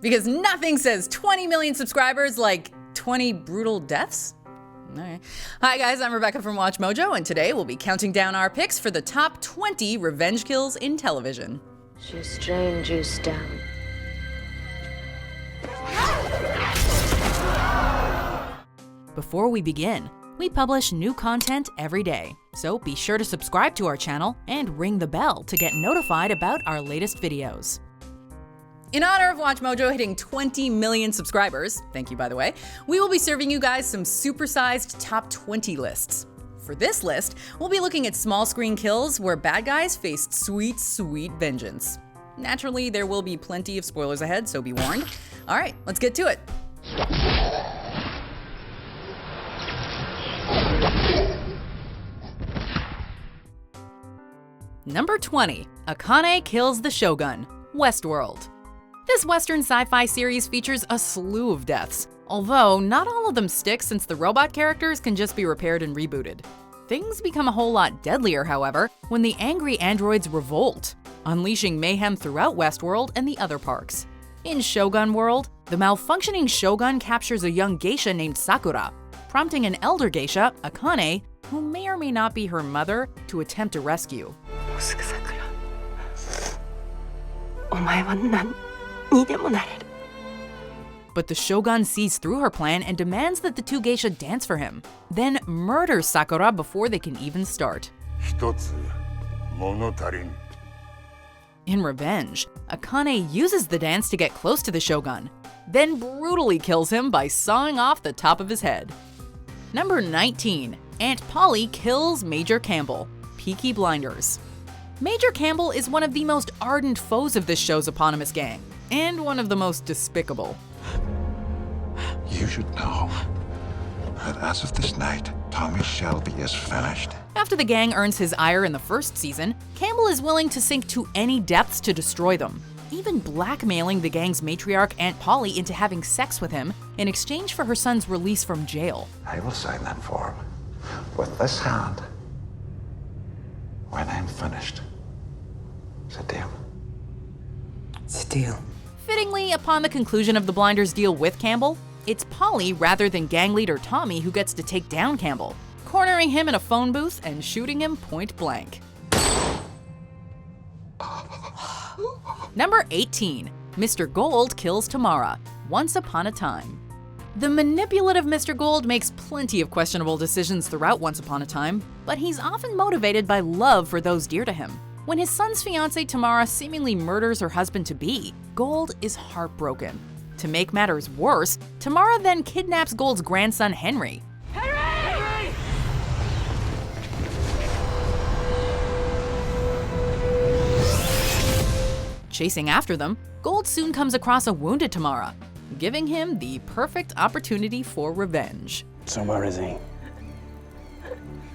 Because nothing says 20 million subscribers like 20 brutal deaths. All right. Hi guys, I'm Rebecca from Watch Mojo, and today we'll be counting down our picks for the top 20 revenge kills in television. She strained you, Stan. Before we begin, we publish new content every day, so be sure to subscribe to our channel and ring the bell to get notified about our latest videos. In honor of Watch Mojo hitting 20 million subscribers, thank you by the way, we will be serving you guys some supersized top 20 lists. For this list, we'll be looking at small screen kills where bad guys faced sweet, sweet vengeance. Naturally, there will be plenty of spoilers ahead, so be warned. All right, let's get to it. Number 20, Akane kills the Shogun, Westworld. This Western sci-fi series features a slew of deaths, although not all of them stick since the robot characters can just be repaired and rebooted. Things become a whole lot deadlier, however, when the angry androids revolt, unleashing mayhem throughout Westworld and the other parks. In Shogun World, the malfunctioning Shogun captures a young geisha named Sakura, prompting an elder geisha, Akane, who may or may not be her mother, to attempt a rescue. But the Shogun sees through her plan and demands that the two geisha dance for him, then murders Sakura before they can even start. In revenge, Akane uses the dance to get close to the Shogun, then brutally kills him by sawing off the top of his head. Number 19, Aunt Polly kills Major Campbell, Peaky Blinders. Major Campbell is one of the most ardent foes of this show's eponymous gang, and one of the most despicable. You should know that as of this night, Tommy Shelby is finished. After the gang earns his ire in the first season, Campbell is willing to sink to any depths to destroy them, even blackmailing the gang's matriarch Aunt Polly into having sex with him in exchange for her son's release from jail. I will sign that form with this hand when I'm finished. It's a deal. It's a deal. Fittingly, upon the conclusion of the Blinders deal with Campbell, it's Polly rather than gang leader Tommy who gets to take down Campbell, cornering him in a phone booth and shooting him point blank. Number 18, Mr. Gold kills Tamara, Once Upon a Time. The manipulative Mr. Gold makes plenty of questionable decisions throughout Once Upon a Time, but he's often motivated by love for those dear to him. When his son's fiancée Tamara seemingly murders her husband-to-be, Gold is heartbroken. To make matters worse, Tamara then kidnaps Gold's grandson Henry. Henry! Chasing after them, Gold soon comes across a wounded Tamara, giving him the perfect opportunity for revenge. So where is he?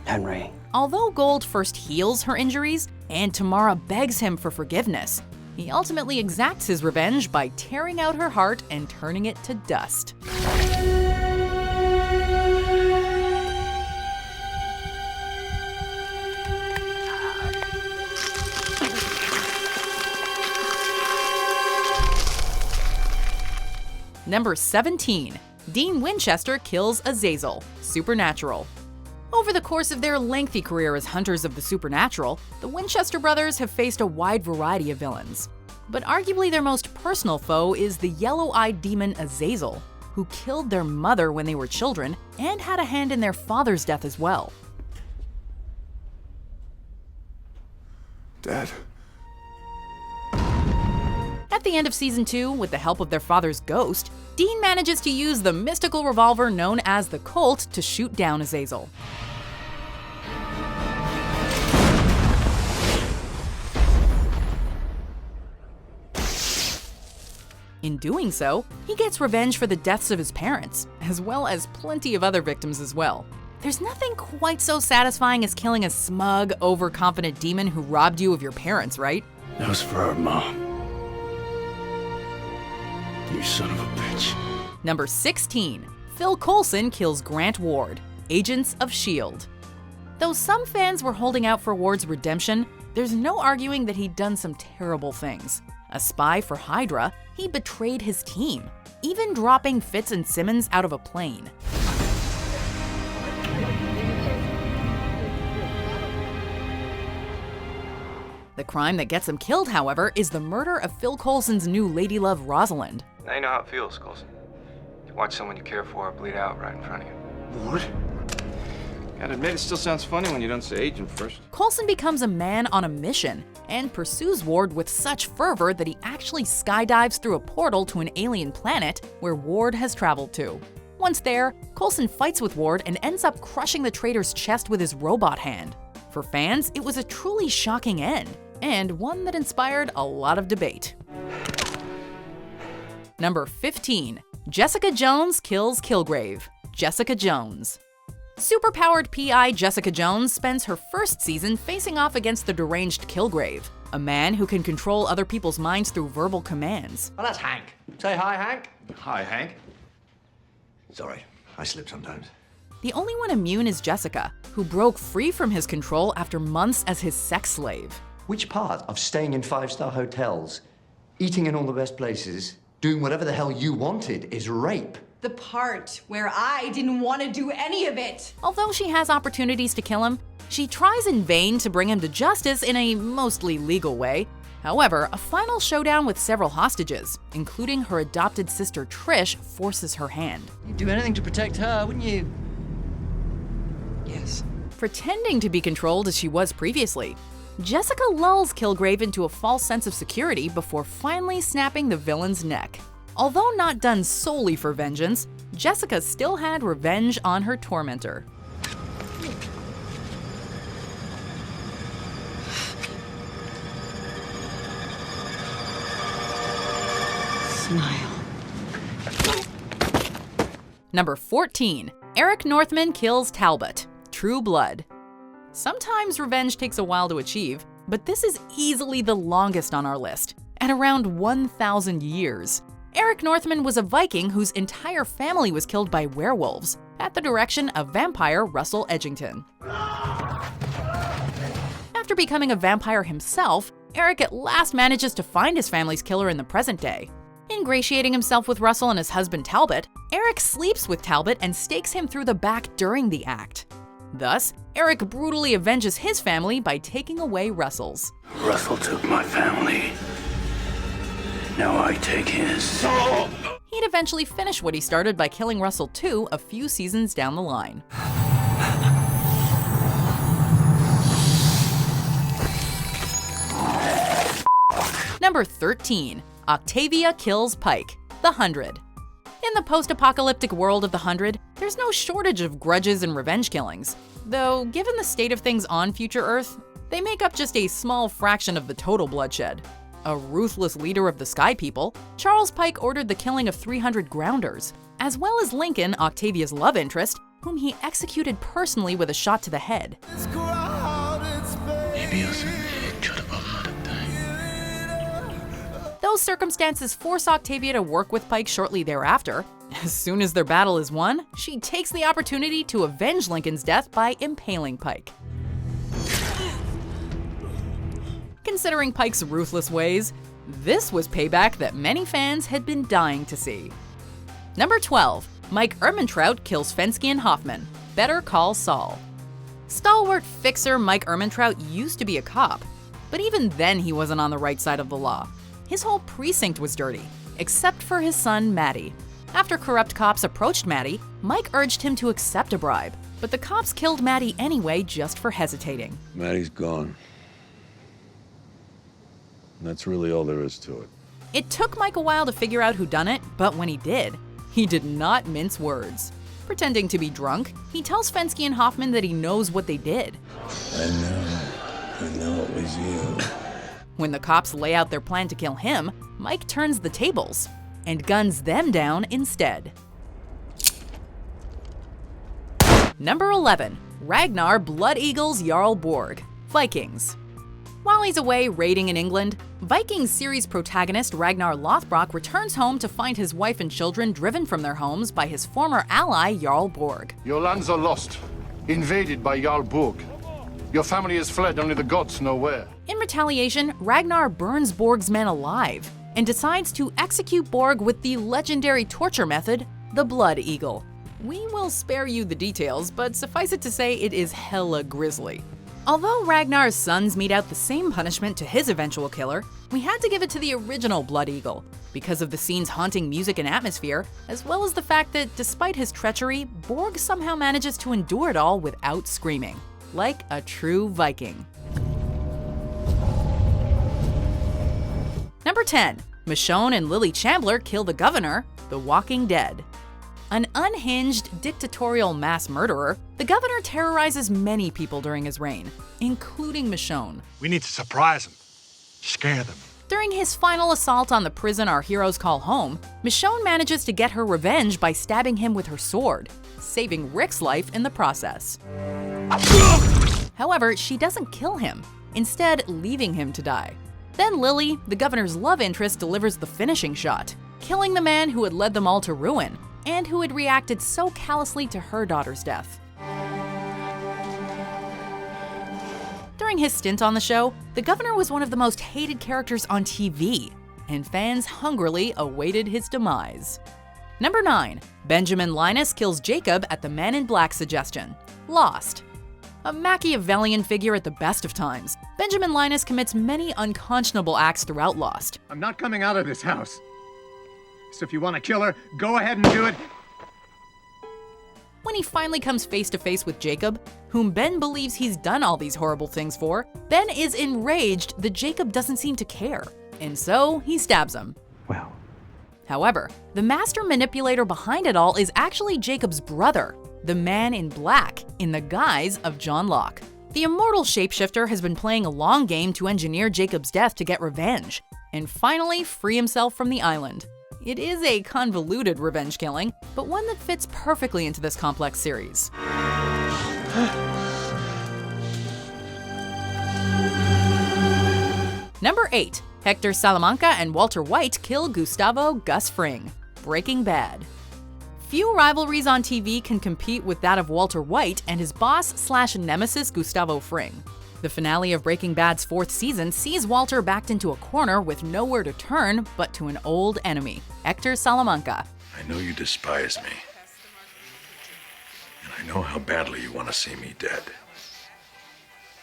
Henry. Although Gold first heals her injuries, and Tamara begs him for forgiveness, he ultimately exacts his revenge by tearing out her heart and turning it to dust. Number 17, Dean Winchester kills Azazel, Supernatural. Over the course of their lengthy career as hunters of the supernatural, the Winchester brothers have faced a wide variety of villains. But arguably their most personal foe is the yellow-eyed demon Azazel, who killed their mother when they were children and had a hand in their father's death as well. Dad. At the end of season 2, with the help of their father's ghost, Dean manages to use the mystical revolver known as the Colt to shoot down Azazel. In doing so, he gets revenge for the deaths of his parents, as well as plenty of other victims as well. There's nothing quite so satisfying as killing a smug, overconfident demon who robbed you of your parents, right? That was for our mom. You son of a bitch. Number 16, Phil Coulson kills Grant Ward, Agents of S.H.I.E.L.D. Though some fans were holding out for Ward's redemption, there's no arguing that he'd done some terrible things. A spy for Hydra, he betrayed his team, even dropping Fitz and Simmons out of a plane. The crime that gets him killed, however, is the murder of Phil Coulson's new ladylove, Rosalind. Now you know how it feels, Coulson. To watch someone you care for bleed out right in front of you. What? Gotta admit, it still sounds funny when you don't say agent first. Coulson becomes a man on a mission and pursues Ward with such fervor that he actually skydives through a portal to an alien planet where Ward has traveled to. Once there, Coulson fights with Ward and ends up crushing the traitor's chest with his robot hand. For fans, it was a truly shocking end, and one that inspired a lot of debate. Number 15. Jessica Jones kills Kilgrave. Jessica Jones. Superpowered PI Jessica Jones spends her first season facing off against the deranged Kilgrave, a man who can control other people's minds through verbal commands. Oh, that's Hank. Say hi, Hank. Hi, Hank. Sorry, I slip sometimes. The only one immune is Jessica, who broke free from his control after months as his sex slave. Which part of staying in five-star hotels, eating in all the best places, doing whatever the hell you wanted is rape? The part where I didn't want to do any of it. Although she has opportunities to kill him, she tries in vain to bring him to justice in a mostly legal way. However, a final showdown with several hostages, including her adopted sister Trish, forces her hand. You'd do anything to protect her, wouldn't you? Yes. Pretending to be controlled as she was previously, Jessica lulls Kilgrave into a false sense of security before finally snapping the villain's neck. Although not done solely for vengeance, Jessica still had revenge on her tormentor. Smile. Number 14. Eric Northman kills Talbot. True Blood. Sometimes revenge takes a while to achieve, but this is easily the longest on our list, at around 1,000 years. Eric Northman was a Viking whose entire family was killed by werewolves, at the direction of vampire Russell Edgington. After becoming a vampire himself, Eric at last manages to find his family's killer in the present day. Ingratiating himself with Russell and his husband Talbot, Eric sleeps with Talbot and stakes him through the back during the act. Thus, Eric brutally avenges his family by taking away Russell's. Russell took my family. Now I take his. He'd eventually finish what he started by killing Russell too a few seasons down the line. Number 13. Octavia kills Pike. The 100. In the post-apocalyptic world of the 100, there's no shortage of grudges and revenge killings. Though, given the state of things on future Earth, they make up just a small fraction of the total bloodshed. A ruthless leader of the Sky People, Charles Pike ordered the killing of 300 grounders, as well as Lincoln, Octavia's love interest, whom he executed personally with a shot to the head. Maybe us should have another time. Those circumstances force Octavia to work with Pike shortly thereafter. As soon as their battle is won, she takes the opportunity to avenge Lincoln's death by impaling Pike. Considering Pike's ruthless ways, this was payback that many fans had been dying to see. Number 12. Mike Ehrmantraut kills Fensky and Hoffman. Better Call Saul. Stalwart fixer Mike Ehrmantraut used to be a cop, but even then he wasn't on the right side of the law. His whole precinct was dirty, except for his son Matty. After corrupt cops approached Matty, Mike urged him to accept a bribe, but the cops killed Matty anyway just for hesitating. Matty's gone. That's really all there is to it. It took Mike a while to figure out who done it, but when he did not mince words. Pretending to be drunk, he tells Fensky and Hoffman that he knows what they did. I know it was you. When the cops lay out their plan to kill him, Mike turns the tables and guns them down instead. Number 11. Ragnar Blood Eagles Jarl Borg. Vikings. While he's away raiding in England, Vikings series protagonist Ragnar Lothbrok returns home to find his wife and children driven from their homes by his former ally Jarl Borg. Your lands are lost, invaded by Jarl Borg. Your family has fled, only the gods know where. In retaliation, Ragnar burns Borg's men alive and decides to execute Borg with the legendary torture method, the Blood Eagle. We will spare you the details, but suffice it to say it is hella grisly. Although Ragnar's sons mete out the same punishment to his eventual killer, we had to give it to the original Blood Eagle because of the scene's haunting music and atmosphere, as well as the fact that despite his treachery, Borg somehow manages to endure it all without screaming, like a true Viking. Number 10. Michonne and Lily Chandler kill the governor, The Walking Dead. An unhinged, dictatorial mass murderer, the governor terrorizes many people during his reign, including Michonne. We need to surprise them, scare them. During his final assault on the prison our heroes call home, Michonne manages to get her revenge by stabbing him with her sword, saving Rick's life in the process. However, she doesn't kill him, instead leaving him to die. Then Lily, the governor's love interest, delivers the finishing shot, killing the man who had led them all to ruin, and who had reacted so callously to her daughter's death. During his stint on the show, the governor was one of the most hated characters on TV, and fans hungrily awaited his demise. Number 9. Benjamin Linus kills Jacob at the Man in Black suggestion. Lost. A Machiavellian figure at the best of times, Benjamin Linus commits many unconscionable acts throughout Lost. I'm not coming out of this house. So if you want to kill her, go ahead and do it. When he finally comes face to face with Jacob, whom Ben believes he's done all these horrible things for, Ben is enraged that Jacob doesn't seem to care, and so he stabs him. Well. However, the master manipulator behind it all is actually Jacob's brother, the Man in Black, in the guise of John Locke. The immortal shapeshifter has been playing a long game to engineer Jacob's death to get revenge, and finally free himself from the island. It is a convoluted revenge killing, but one that fits perfectly into this complex series. Number 8. Hector Salamanca and Walter White kill Gustavo Gus Fring. Breaking Bad. Few rivalries on TV can compete with that of Walter White and his boss/nemesis Gustavo Fring. The finale of Breaking Bad's 4th season sees Walter backed into a corner with nowhere to turn but to an old enemy, Hector Salamanca. I know you despise me. And I know how badly you want to see me dead.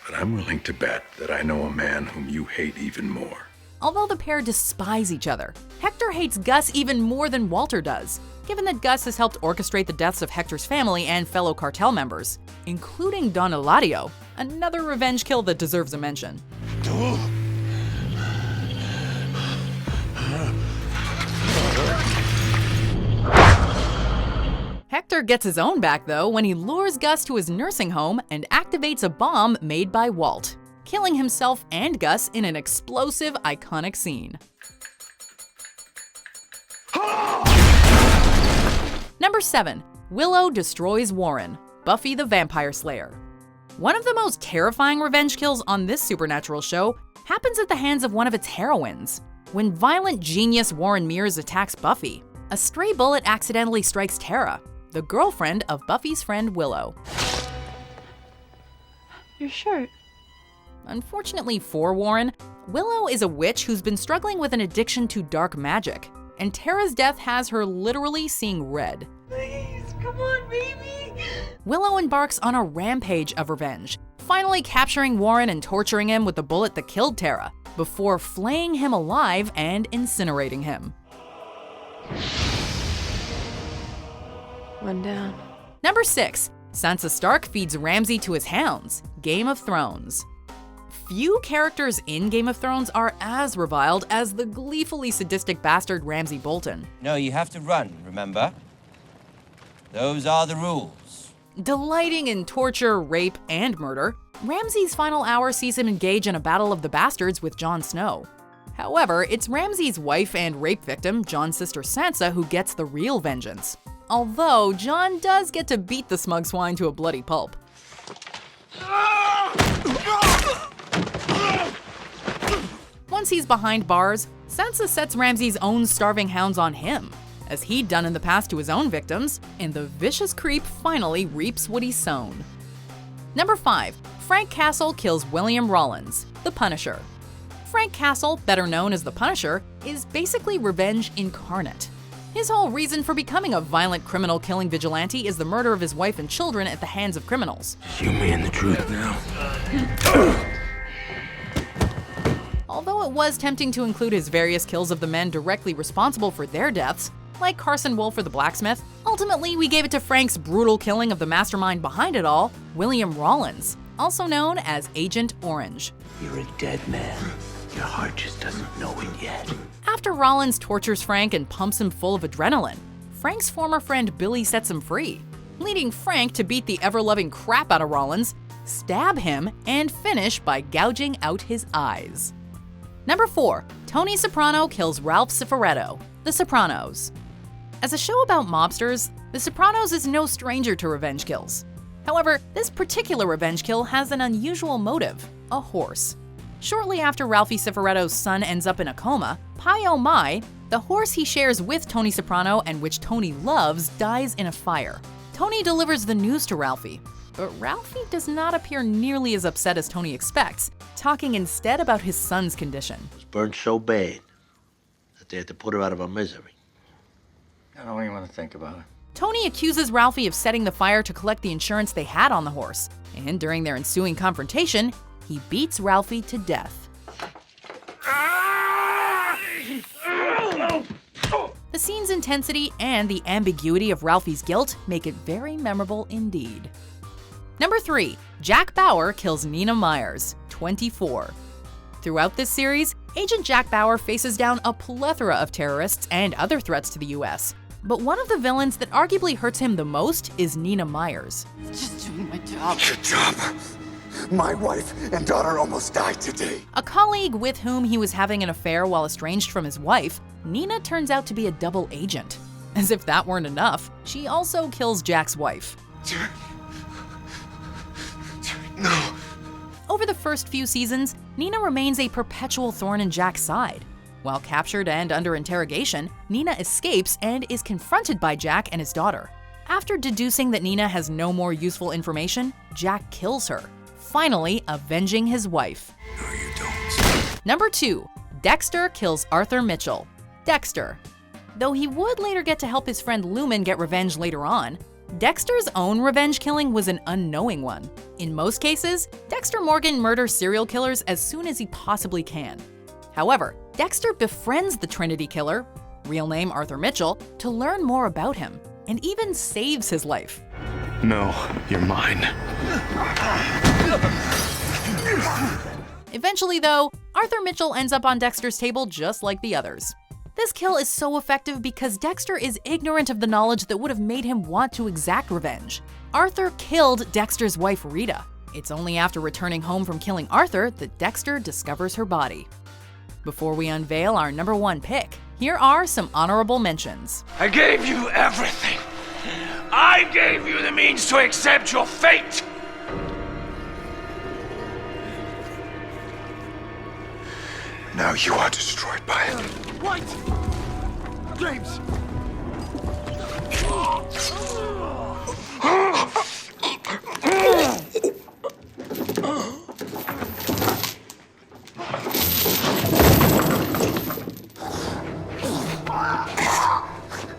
But I'm willing to bet that I know a man whom you hate even more. Although the pair despise each other, Hector hates Gus even more than Walter does, given that Gus has helped orchestrate the deaths of Hector's family and fellow cartel members, including Don Eladio, another revenge kill that deserves a mention. Hector gets his own back, though, when he lures Gus to his nursing home and activates a bomb made by Walt, killing himself and Gus in an explosive, iconic scene. Number 7. Willow destroys Warren, Buffy the Vampire Slayer. One of the most terrifying revenge kills on this supernatural show happens at the hands of one of its heroines. When violent genius Warren Mears attacks Buffy, a stray bullet accidentally strikes Tara, the girlfriend of Buffy's friend Willow. Your shirt. Unfortunately for Warren, Willow is a witch who's been struggling with an addiction to dark magic, and Tara's death has her literally seeing red. Please, come on, baby. Willow embarks on a rampage of revenge, finally capturing Warren and torturing him with the bullet that killed Tara, before flaying him alive and incinerating him. One down. Number 6. Sansa Stark feeds Ramsay to his hounds, Game of Thrones. Few characters in Game of Thrones are as reviled as the gleefully sadistic bastard Ramsay Bolton. No, you have to run, remember? Those are the rules. Delighting in torture, rape, and murder, Ramsay's final hour sees him engage in a battle of the bastards with Jon Snow. However, it's Ramsay's wife and rape victim, Jon's sister Sansa, who gets the real vengeance. Although, Jon does get to beat the smug swine to a bloody pulp. Once he's behind bars, Sansa sets Ramsay's own starving hounds on him, as he'd done in the past to his own victims, and the vicious creep finally reaps what he's sown. Number 5. Frank Castle kills William Rawlins, the Punisher. Frank Castle, better known as the Punisher, is basically revenge incarnate. His whole reason for becoming a violent criminal killing vigilante is the murder of his wife and children at the hands of criminals. You mean the truth now? Although it was tempting to include his various kills of the men directly responsible for their deaths, like Carson Wolfe or the blacksmith, ultimately we gave it to Frank's brutal killing of the mastermind behind it all, William Rawlins, also known as Agent Orange. You're a dead man. Your heart just doesn't know it yet. After Rawlins tortures Frank and pumps him full of adrenaline, Frank's former friend Billy sets him free, leading Frank to beat the ever-loving crap out of Rawlins, stab him, and finish by gouging out his eyes. Number 4. Tony Soprano kills Ralph Cifaretto, The Sopranos. As a show about mobsters, The Sopranos is no stranger to revenge kills. However, this particular revenge kill has an unusual motive, a horse. Shortly after Ralphie Cifaretto's son ends up in a coma, Pi Oh My, the horse he shares with Tony Soprano and which Tony loves, dies in a fire. Tony delivers the news to Ralphie, but Ralphie does not appear nearly as upset as Tony expects, talking instead about his son's condition. It was burned so bad that they had to put her out of her misery. I don't even want to think about it. Tony accuses Ralphie of setting the fire to collect the insurance they had on the horse, and during their ensuing confrontation, he beats Ralphie to death. The scene's intensity and the ambiguity of Ralphie's guilt make it very memorable indeed. Number 3. Jack Bauer kills Nina Myers, 24. Throughout this series, Agent Jack Bauer faces down a plethora of terrorists and other threats to the US. But one of the villains that arguably hurts him the most is Nina Myers. Just doing my job. Your job. My wife and daughter almost died today. A colleague with whom he was having an affair while estranged from his wife, Nina turns out to be a double agent. As if that weren't enough, she also kills Jack's wife. No. Over the first few seasons, Nina remains a perpetual thorn in Jack's side. While captured and under interrogation, Nina escapes and is confronted by Jack and his daughter. After deducing that Nina has no more useful information, Jack kills her, finally avenging his wife. No, you don't. Number 2. Dexter kills Arthur Mitchell, Dexter. Though he would later get to help his friend Lumen get revenge later on, Dexter's own revenge killing was an unknowing one. In most cases, Dexter Morgan murders serial killers as soon as he possibly can. However, Dexter befriends the Trinity Killer, real name Arthur Mitchell, to learn more about him, and even saves his life. No, you're mine. Eventually though, Arthur Mitchell ends up on Dexter's table just like the others. This kill is so effective because Dexter is ignorant of the knowledge that would have made him want to exact revenge. Arthur killed Dexter's wife Rita. It's only after returning home from killing Arthur that Dexter discovers her body. Before we unveil our number 1 pick, here are some honorable mentions. I gave you everything. I gave you the means to accept your fate. Now you are destroyed by it. What? James!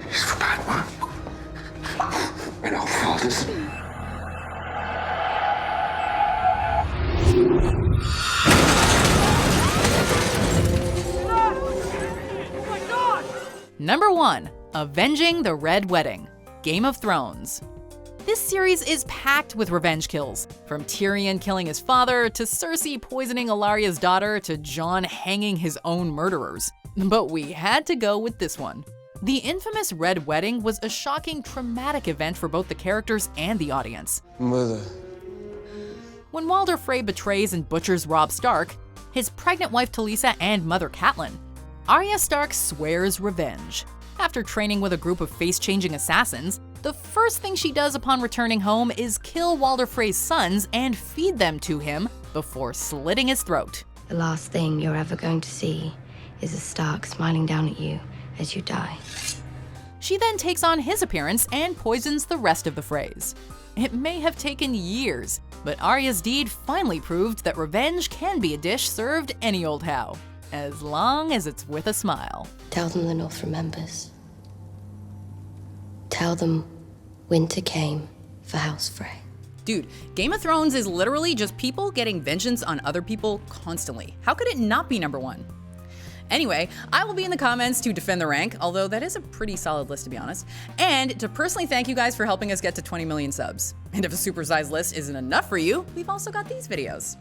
He's the bad one. And our fathers. Number 1. Avenging the Red Wedding, Game of Thrones. This series is packed with revenge kills, from Tyrion killing his father, to Cersei poisoning Illyria's daughter, to Jon hanging his own murderers. But we had to go with this one. The infamous Red Wedding was a shocking, traumatic event for both the characters and the audience. Mother. When Walder Frey betrays and butchers Robb Stark, his pregnant wife Talisa, and mother Catelyn, Arya Stark swears revenge. After training with a group of face-changing assassins, the first thing she does upon returning home is kill Walder Frey's sons and feed them to him before slitting his throat. The last thing you're ever going to see is a Stark smiling down at you as you die. She then takes on his appearance and poisons the rest of the Freys. It may have taken years, But Arya's deed finally proved that revenge can be a dish served any old how, as long as it's with a smile. Tell them the North remembers. Tell them winter came for House Frey. Dude, Game of Thrones is literally just people getting vengeance on other people constantly. How could it not be number one? Anyway, I will be in the comments to defend the rank, although that is a pretty solid list to be honest, and to personally thank you guys for helping us get to 20 million subs. And if a supersized list isn't enough for you, we've also got these videos.